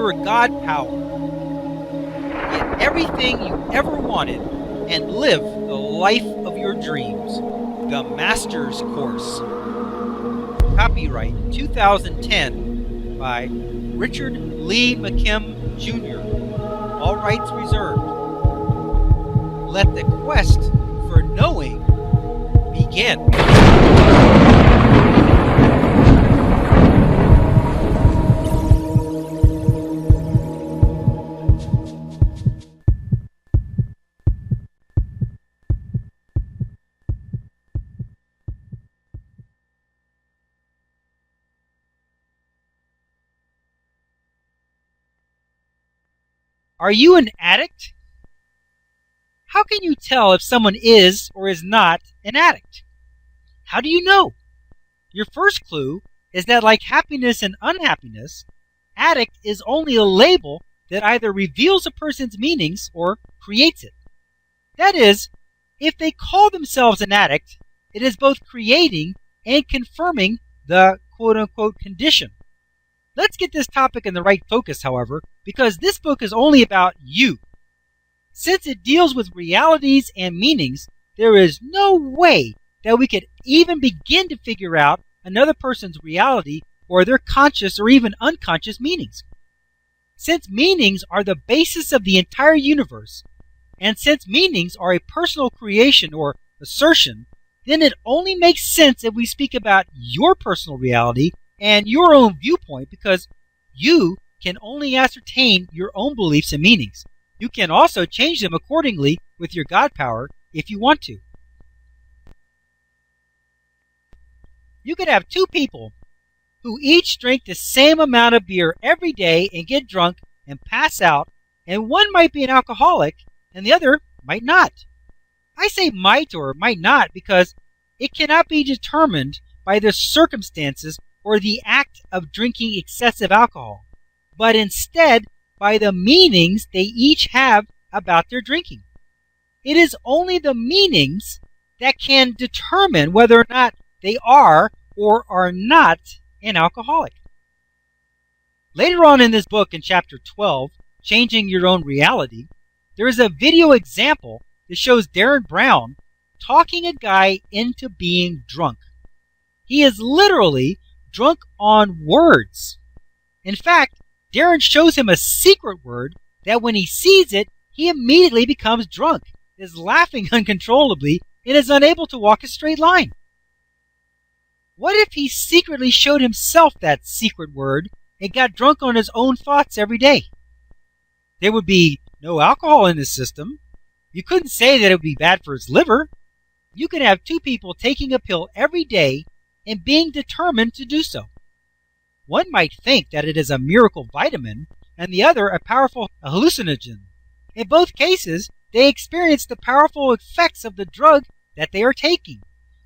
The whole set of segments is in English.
your God power. Get everything you ever wanted and live the life of your dreams. The Master's Course. Copyright 2010 by Richard Lee McKim Jr. All rights reserved. Let the quest for knowing begin. Are you an addict? How can you tell if someone is or is not an addict? How do you know? Your first clue is that, like happiness and unhappiness, addict is only a label that either reveals a person's meanings or creates it. That is, if they call themselves an addict, it is both creating and confirming the quote-unquote condition. Let's get this topic in the right focus, however, because this book is only about you. Since it deals with realities and meanings, there is no way that we could even begin to figure out another person's reality or their conscious or even unconscious meanings. Since meanings are the basis of the entire universe, and since meanings are a personal creation or assertion, then it only makes sense if we speak about your personal reality and your own viewpoint, because you can only ascertain your own beliefs and meanings. You can also change them accordingly with your God power if you want to. You could have two people who each drink the same amount of beer every day and get drunk and pass out, and one might be an alcoholic and the other might not. I say might or might not because it cannot be determined by the circumstances or the act of drinking excessive alcohol, but instead by the meanings they each have about their drinking. It is only the meanings that can determine whether or not they are or are not an alcoholic. Later on in this book, in chapter 12, Changing Your Own Reality, there is a video example that shows Darren Brown talking a guy into being drunk. He is literally drunk on words. In fact, Darren shows him a secret word that when he sees it, he immediately becomes drunk, is laughing uncontrollably, and is unable to walk a straight line. What if he secretly showed himself that secret word and got drunk on his own thoughts every day? There would be no alcohol in his system. You couldn't say that it would be bad for his liver. You could have two people taking a pill every day and being determined to do so. One might think that it is a miracle vitamin and the other a powerful hallucinogen. In both cases, they experience the powerful effects of the drug that they are taking.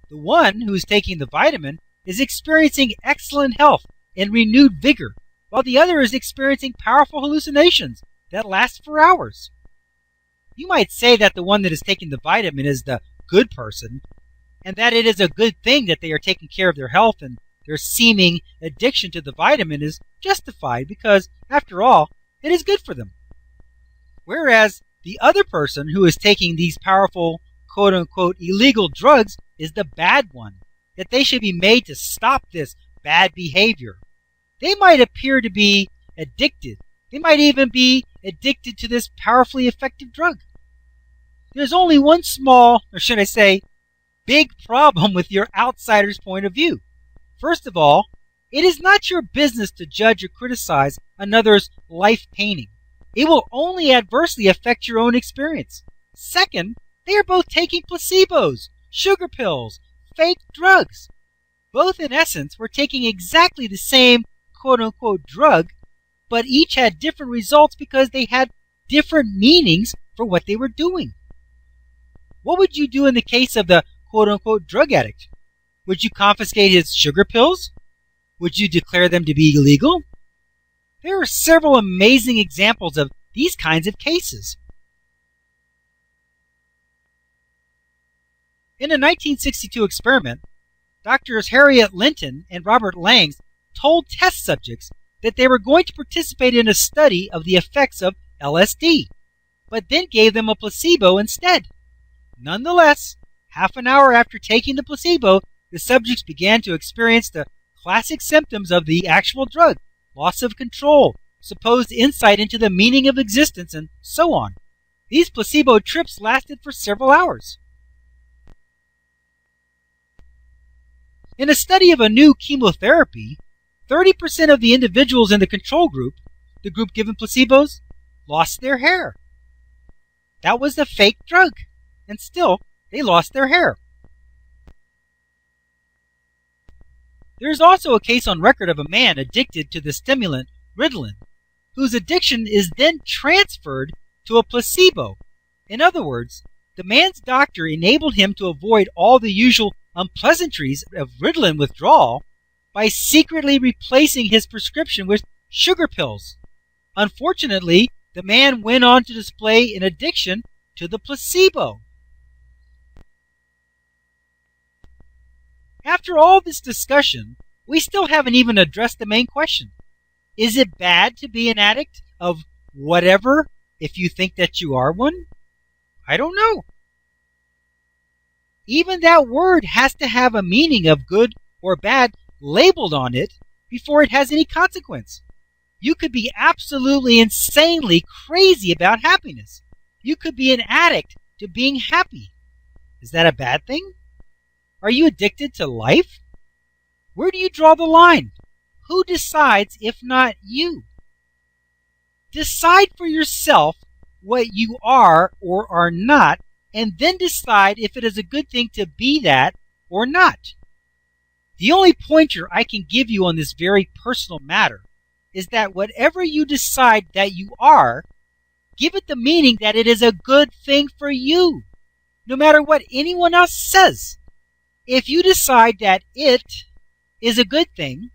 The one who is taking the vitamin is experiencing excellent health and renewed vigor, while the other is experiencing powerful hallucinations that last for hours. You might say that the one that is taking the vitamin is the good person, and that it is a good thing that they are taking care of their health, and their seeming addiction to the vitamin is justified because, after all, it is good for them. Whereas the other person who is taking these powerful, quote-unquote, illegal drugs is the bad one, that they should be made to stop this bad behavior. They might appear to be addicted. They might even be addicted to this powerfully effective drug. There's only one small, or should I say, big problem with your outsider's point of view. First of all, it is not your business to judge or criticize another's life painting. It will only adversely affect your own experience. Second, they are both taking placebos, sugar pills, fake drugs. Both, in essence, were taking exactly the same quote-unquote drug, but each had different results because they had different meanings for what they were doing. What would you do in the case of the quote-unquote drug addict? Would you confiscate his sugar pills? Would you declare them to be illegal? There are several amazing examples of these kinds of cases. In a 1962 experiment, Drs. Harriet Linton and Robert Langs told test subjects that they were going to participate in a study of the effects of LSD, but then gave them a placebo instead. Nonetheless, half an hour after taking the placebo, the subjects began to experience the classic symptoms of the actual drug: loss of control, supposed insight into the meaning of existence, and so on. These placebo trips lasted for several hours. In a study of a new chemotherapy, 30% of the individuals in the control group, the group given placebos, lost their hair. That was the fake drug, and still, they lost their hair. There is also a case on record of a man addicted to the stimulant Ritalin, whose addiction is then transferred to a placebo. In other words, the man's doctor enabled him to avoid all the usual unpleasantries of Ritalin withdrawal by secretly replacing his prescription with sugar pills. Unfortunately, the man went on to display an addiction to the placebo. After all this discussion, we still haven't even addressed the main question. Is it bad to be an addict of whatever if you think that you are one? I don't know. Even that word has to have a meaning of good or bad labeled on it before it has any consequence. You could be absolutely insanely crazy about happiness. You could be an addict to being happy. Is that a bad thing? Are you addicted to life? Where do you draw the line? Who decides if not you? Decide for yourself what you are or are not, and then decide if it is a good thing to be that or not. The only pointer I can give you on this very personal matter is that whatever you decide that you are, give it the meaning that it is a good thing for you, no matter what anyone else says. If you decide that it is a good thing,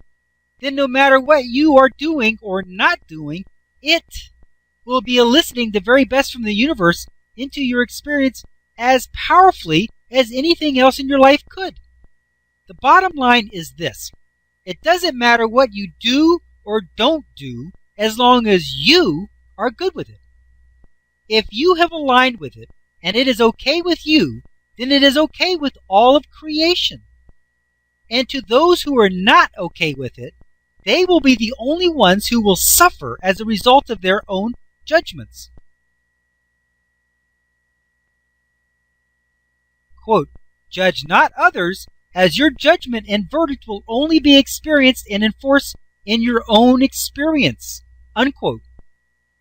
then no matter what you are doing or not doing, it will be eliciting the very best from the universe into your experience as powerfully as anything else in your life could. The bottom line is this: it doesn't matter what you do or don't do as long as you are good with it. If you have aligned with it and it is okay with you, then it is okay with all of creation. And to those who are not okay with it, they will be the only ones who will suffer as a result of their own judgments. Quote, "Judge not others, as your judgment and verdict will only be experienced and enforced in your own experience." Unquote.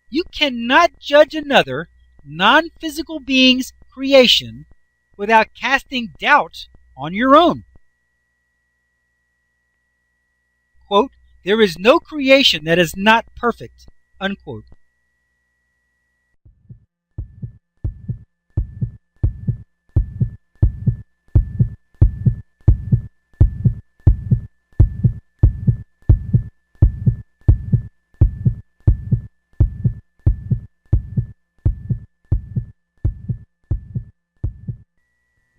You cannot judge another non-physical being's creation without casting doubt on your own. Quote, "There is no creation that is not perfect." Unquote.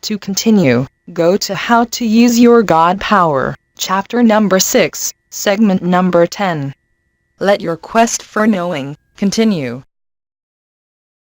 To continue, go to How to Use Your God Power, Chapter number 6, Segment number 10. Let your quest for knowing continue.